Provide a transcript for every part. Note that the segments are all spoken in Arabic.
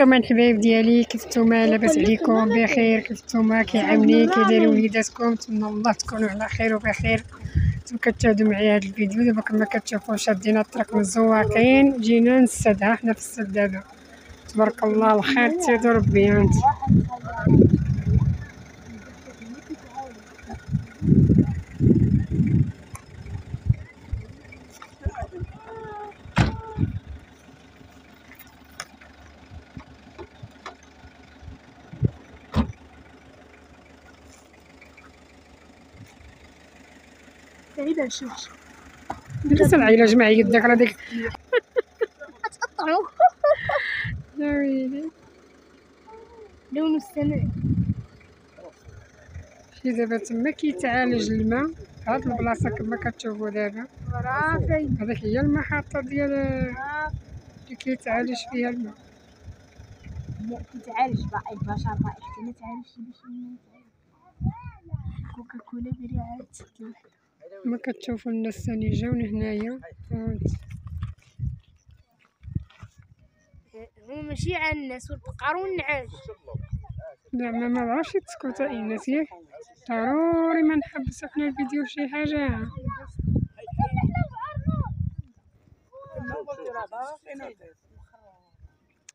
نتوما الحبايب ديالي؟ كيف نتوما؟ لاباس عليكم؟ بخير؟ كيف نتوما؟ كيعاوني؟ كيدايرين وليداتكم؟ نتمنى الله تكونوا على خير وبخير. نتوما كتشاهدوا معايا هذا الفيديو. دابا كما كتشوفوا شادينا الطريق من الزواقين، جينا نسد. ها حنا في السد دابا، تبارك الله الخير تسيدو ربي. هانت بعيدة شوف. درس العيله جماعي قداك راه ديك تقطعوا. يا ويلي لون السماء. شي دابا تما كيتعالج الماء في هاد البلاصه كما كتشوفوا دابا. رافي هذيك هي المحطه ديال اللي كيتعالج فيها الماء. لا كيتعالج باقي البشر باقي حتى ما تعالجش باش كوكاكولا برعاية الوحدة. كما كتشوفوا الناس ثاني جاو هنايا. هو ماشي على الناس والبقر والنعاج. زعما ما بغاوش يتسكتوا تا الناس ياك، ضروري ما نحبسوا حنا الفيديو شي حاجه.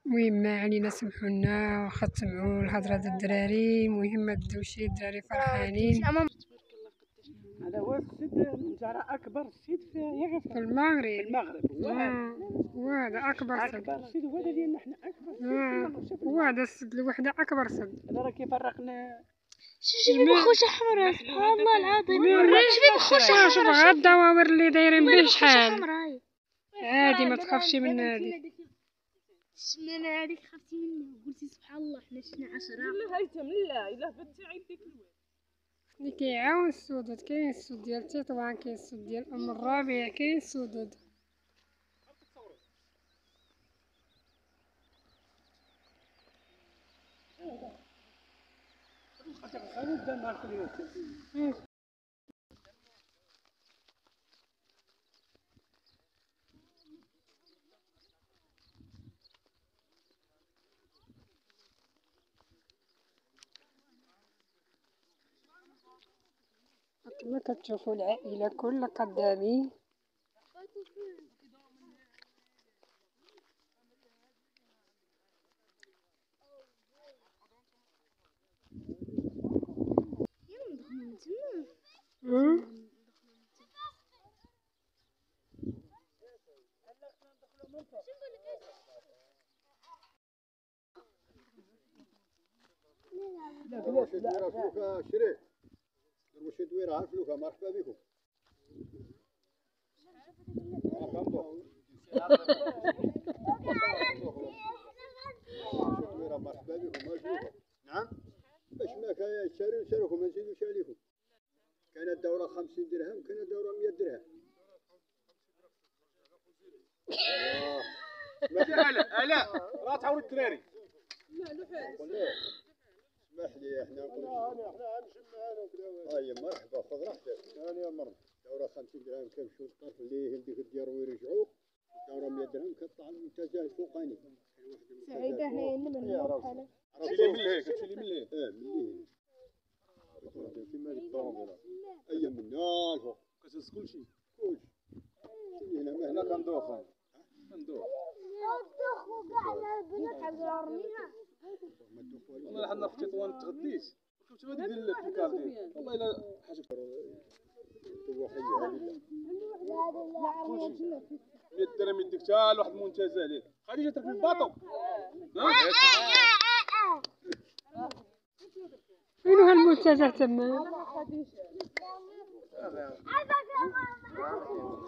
المهم ما علينا، سمحونا واخا تسمعوا الهضره د الدراري. المهم ما تدوشي، الدراري فرحانين. هذا هو السد من جرى اكبر سد في المغرب. وهذا اكبر سد. اكبر سد هو ديالنا حنا اكبر. وهذا السد الوحده اكبر سد. هذا راه كيفرقنا. شوفي بخوشه حمراء، سبحان الله العظيم. شوفي بخوشه حمراء، شوف غا الدواور اللي دايرين به شحال. حمراء عادي ما تخافش من هذه. الشمانه هذيك خفتي منها، قلتي سبحان الله حنا شفنا 10. لا هيثم لا الا بنتي عندك اللي كيعاون السدود. كاين السد ديال تطوان، كاين السد ديال ام الربيع، كاين السدود. كما كتشوفوا العائله كلها قدامي. شريك واش دويره ها فلوكه. مرحبا بكم. مرحبا بكم. نعم باش ما كيشاريو ما نزيدوش عليكم. كاينه الدوره 50 درهم، كاينه الدوره 100 درهم. لا راه تعاون الدراري. اسمح لي حنا هاي مرحبا، خذ راحتك. ثاني مرة دورة 50 درهم كيمشيو للطرف اللي هنديك الديار ويرجعوا. دورة 100 درهم كتطلع المنتزه الفوقاني. سعيدة حنايا من المرحلة. كتشيلي من لهيه كتشيلي من لهيه. من لهيه كيما هذيك الطوموبيله. أي من هنا الفوق كتهز كلشي. كلشي هنا ما هنا كندوخ كندوخ. كندوخ وكاع على البنات على الرميله. والله حنا في تطوان تغديت شفت هذيك ديال الكاردين. والله الا حاجه توحيه هذه. 100 درهم يديك حتى لواحد المنتزه عليه. خديجه تركب الباطو. وين هو المنتزه تما؟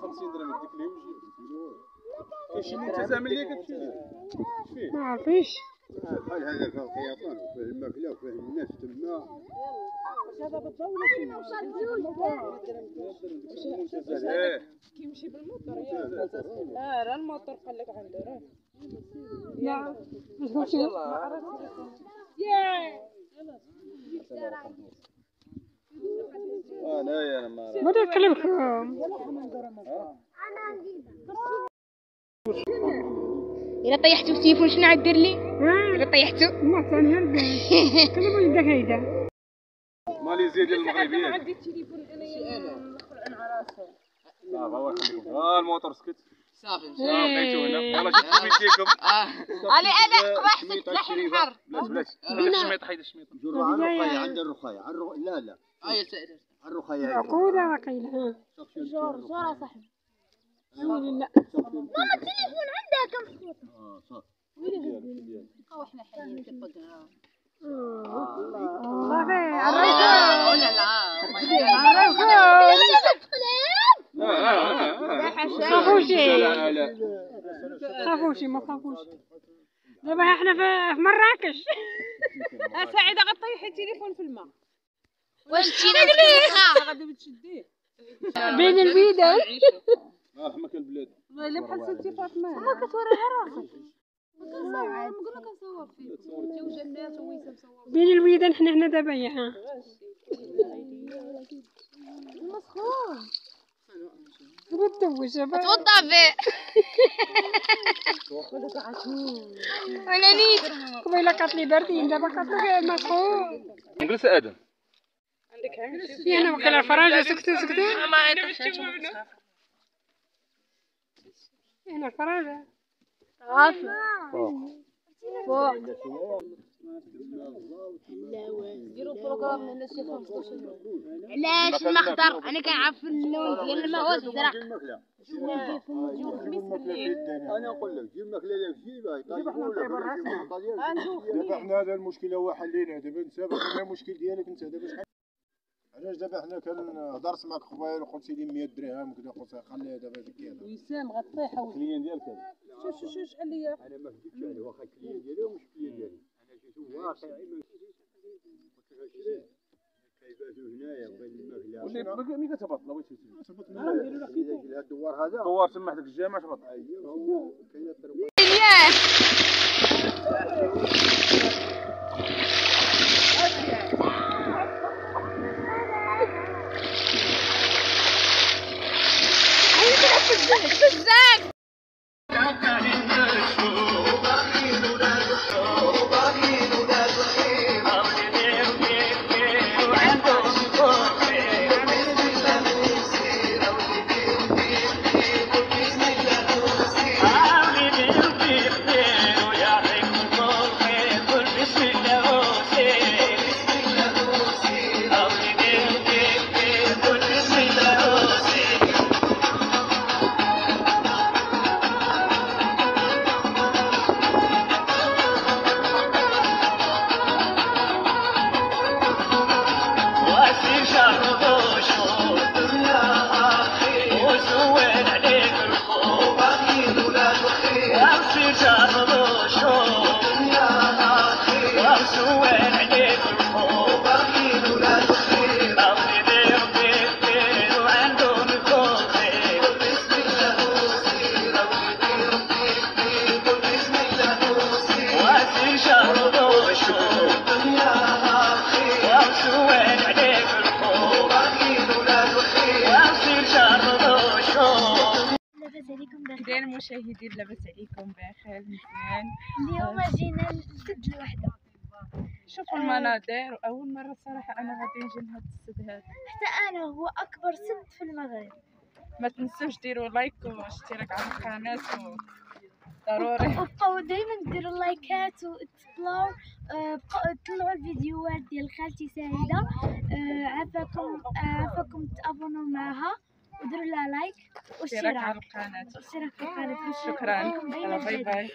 50 درهم يديك ليه ويجي. كاين شي منتزه ملي كتمشي فيه. ما عرفيش بحال هذا فيه الخياطان وفيه الماكله وفيه الناس تما. واش هذا بالضوء كيمشي بالموطور يا راه الموطور قال لك عنده راه لا ماشي انايا ما ما نكلمكم. الا طيحتو في التليفون شنو عاد دير لي؟ ها الا طيحتو ما ثاني هربان كلمة ولدك هيدا ماليزيا ديال المغربيات. عندي التليفون انايا ندخل على راسي. صافا الله يخليكم. الموتور سكت. صافي بقيتو هنا. يلاه شدوا بيديكم. علي انا واحد تلاحم الحر. بلاش الشميط حيد الشميط. جروا على الرقية عند الرقية لا لا هيا سائر على الرقية عقودة وقيلة جور صاحبي. ويلي لا التليفون عندها كم خطوط. صافي واحنا حيين في الطقها صافي ولا لا خافوشي ما خافوش دابا احنا في مراكش سعيدة غطيحي التليفون في الماء. واش تينا غادي بتشديه. بين البيدان حما كان البلاد. الا بحال سنتي فاطمه. ما كتوريها راسك. نقول لك نصور فيك جوج الناس ويسا مصور بين البيدان حنا هنا دابا ها مسخون. تبوش توضع به. انا نيت. قبيله قاتلي باردين دابا قاتلو مسخون نجلس ادم. هنا وكلا الفرنجة سكتوا هنا الفرنجة عافية. ديروا بروغرام من الناس يفهم 15 علاش المخضر؟ انا كنعرف اللون ديال الماء هو الزرق. انا نقول لك جيب ماكله لك جيبها يطيبوا لك دابا حنا هذا المشكله هو حلينا دابا انت باقي المشكل ديالك انت دابا شحال علاش دابا حنا هضرت معك قبيل وقلت لي 100 درهم وكذا قلت خليها دابا هذيك كذا وسام غطيحه الكليان ديالك هذا. شو شحال ليا. انا ما كذبتش عليه واخا الكليان ديالي ومش الكليان ديالي انا جيت واقعي ما كيباتوا هنايا بغيت الماكله ملي كتهبط لا بغيتي تهبط من هذا الدوار هذا دوار تما حداك الجامع تهبط. ايوا هو كاين الطرق بزاف. داير المشاهدين لاباس عليكم بخير مزيان. اليوم جينا لسد الوحدة. شوفوا المناظر واول مره صراحه انا غادي نجي لهاد السد هذا. حتى أنا هو أكبر سد في المغرب. ما تنسوش ديروا لايك واشتراك على القناه ضروري. وبقاو دايما ديروا لايكات وتطلعوا بقاو تطلعوا الفيديوهات ديال خالتي سعيدة. عافاكم تابونوا معها وديروا لها لايك اشتراك على واشتراك القناه. في القناة. شكرا. باي باي.